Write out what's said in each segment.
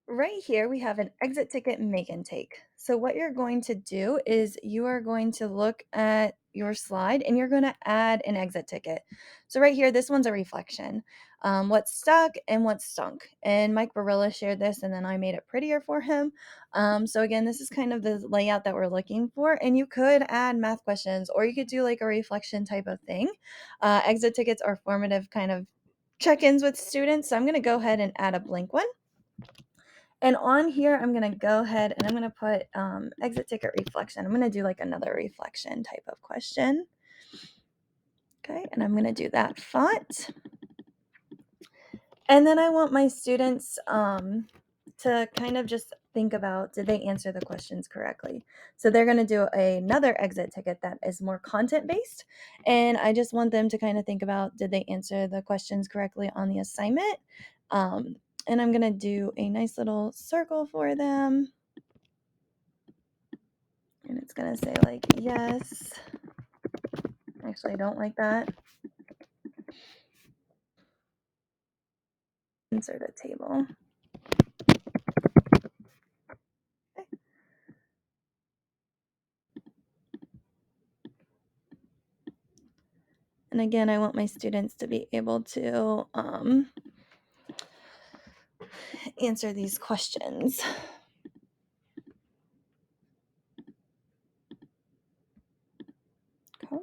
right here we have an exit ticket make and take. So what you're going to do is you are going to look at your slide and you're going to add an exit ticket. So right here, this one's a reflection. What's stuck and what's stunk. And Mike Barilla shared this and then I made it prettier for him. So again, this is kind of the layout that we're looking for. And you could add math questions or you could do like a reflection type of thing. Exit tickets are formative kind of check-ins with students. So I'm going to go ahead and add a blank one. And on here, I'm going to go ahead and I'm going to put exit ticket reflection. I'm going to do like another reflection type of question. Okay, and I'm going to do that font. And then I want my students to kind of just think about, did they answer the questions correctly? So they're going to do another exit ticket that is more content-based. And I just want them to kind of think about, did they answer the questions correctly on the assignment? And I'm going to do a nice little circle for them. And it's going to say like, yes. Actually, I don't like that. Insert a table. Okay. And again, I want my students to be able to answer these questions. Okay.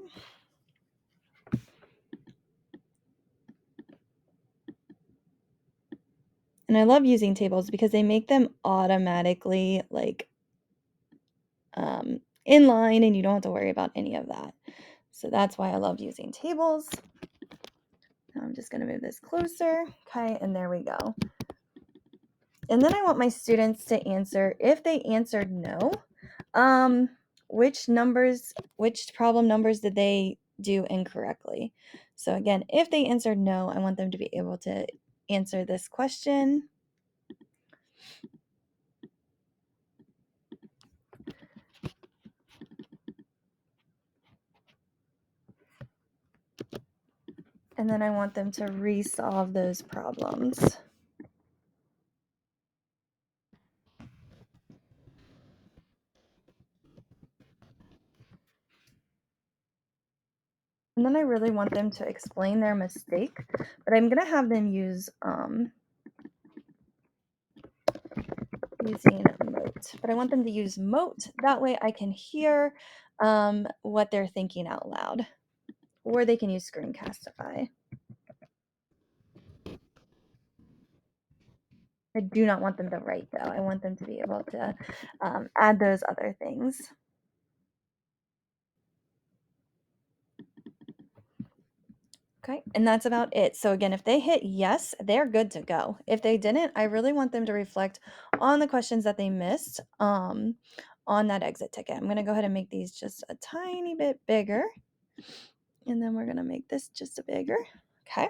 And I love using tables because they make them automatically like in line and you don't have to worry about any of that. So that's why I love using tables. Now I'm just going to move this closer. Okay, and there we go. And then I want my students to answer, if they answered no, which problem numbers did they do incorrectly? So again, if they answered no, I want them to be able to answer this question. And then I want them to resolve those problems. And then I really want them to explain their mistake, but I'm going to have them use using moat. But I want them to use moat. That way I can hear what they're thinking out loud. Or they can use Screencastify. I do not want them to write, though. I want them to be able to add those other things. Okay, and that's about it. So again, if they hit yes, they're good to go. If they didn't, I really want them to reflect on the questions that they missed on that exit ticket. I'm going to go ahead and make these just a tiny bit bigger. And then we're going to make this just a bigger. Okay.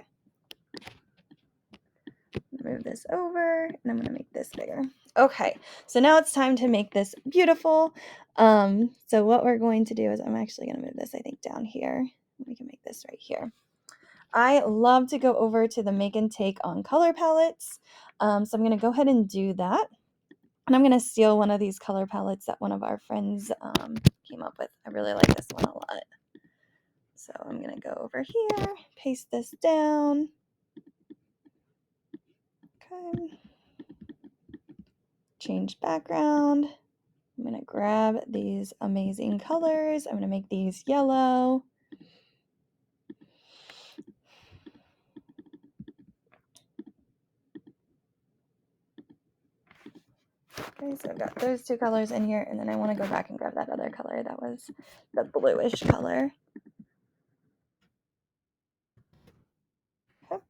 Move this over, and I'm going to make this bigger. Okay, so now it's time to make this beautiful. So what we're going to do is I'm actually going to move this, I think, down here. We can make this right here. I love to go over to the make and take on color palettes. So I'm going to go ahead and do that. And I'm going to steal one of these color palettes that one of our friends came up with. I really like this one a lot. So I'm going to go over here, paste this down. Okay. Change background. I'm going to grab these amazing colors. I'm going to make these yellow. Okay, so I've got those two colors in here, and then I want to go back and grab that other color that was the bluish color. Okay.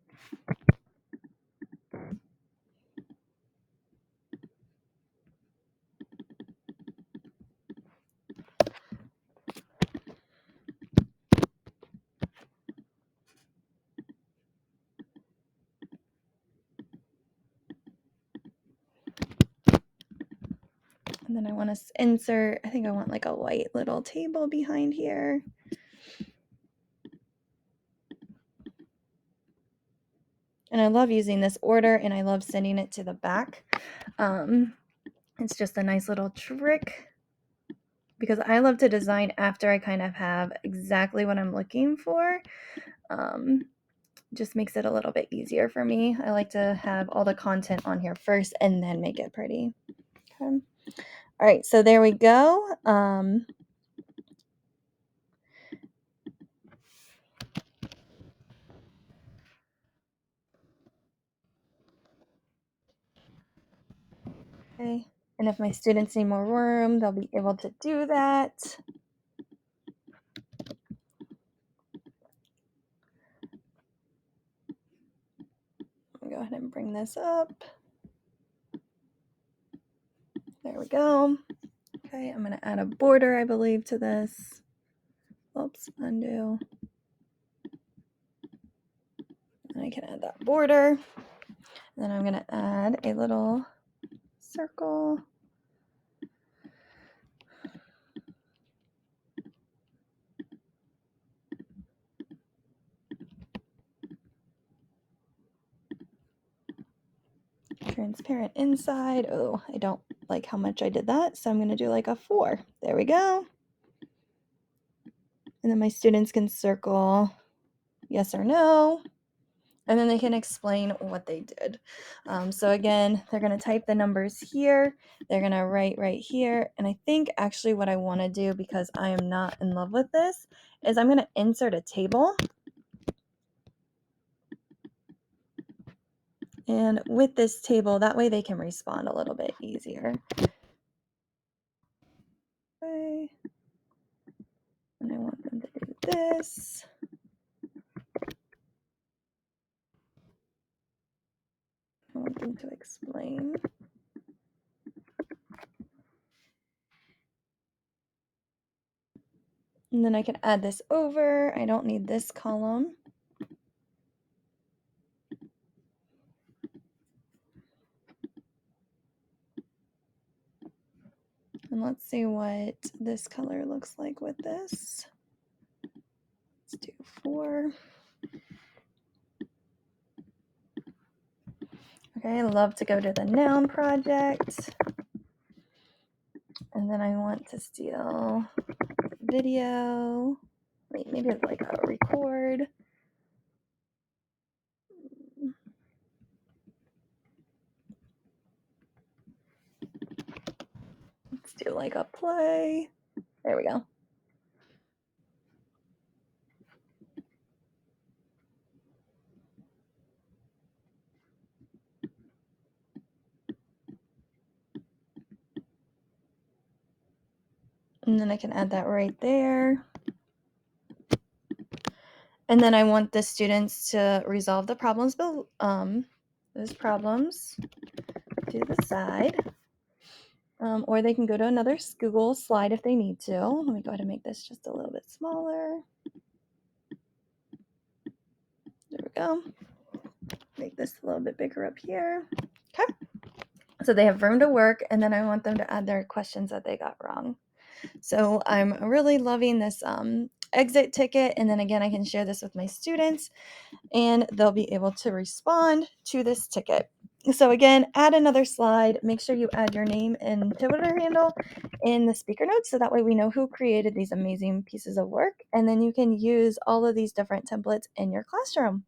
And then I want to insert, I think I want like a white little table behind here. And I love using this order and I love sending it to the back. It's just a nice little trick because I love to design after I kind of have exactly what I'm looking for. Just makes it a little bit easier for me. I like to have all the content on here first and then make it pretty. Okay. All right, so there we go. Okay, and if my students need more room, they'll be able to do that. I'll go ahead and bring this up. There we go. Okay, I'm going to add a border, I believe, to this. Oops, undo. And I can add that border. Then I'm going to add a little circle. Transparent inside. Oh, I don't like how much I did that, so I'm going to do like a 4. There we go. And then my students can circle yes or no, and then they can explain what they did. So again, they're going to type the numbers here. They're going to write right here. And I think actually what I want to do, because I am not in love with this, is I'm going to insert a table. And with this table, that way they can respond a little bit easier. Okay. And I want them to do this. I want them to explain. And then I can add this over. I don't need this column. And let's see what this color looks like with this. Let's do 4. Okay, I love to go to the noun project. And then I want to steal video. Wait, maybe it's like a record. Let's do like a play. There we go. And then I can add that right there. And then I want the students to resolve the problems, those problems to the side. Or they can go to another Google slide if they need to. Let me go ahead and make this just a little bit smaller. There we go. Make this a little bit bigger up here. Okay. So they have room to work, and then I want them to add their questions that they got wrong. So I'm really loving this exit ticket, and then again, I can share this with my students, and they'll be able to respond to this ticket. So again, add another slide. Make sure you add your name and Twitter handle in the speaker notes, so that way we know who created these amazing pieces of work, and then you can use all of these different templates in your classroom.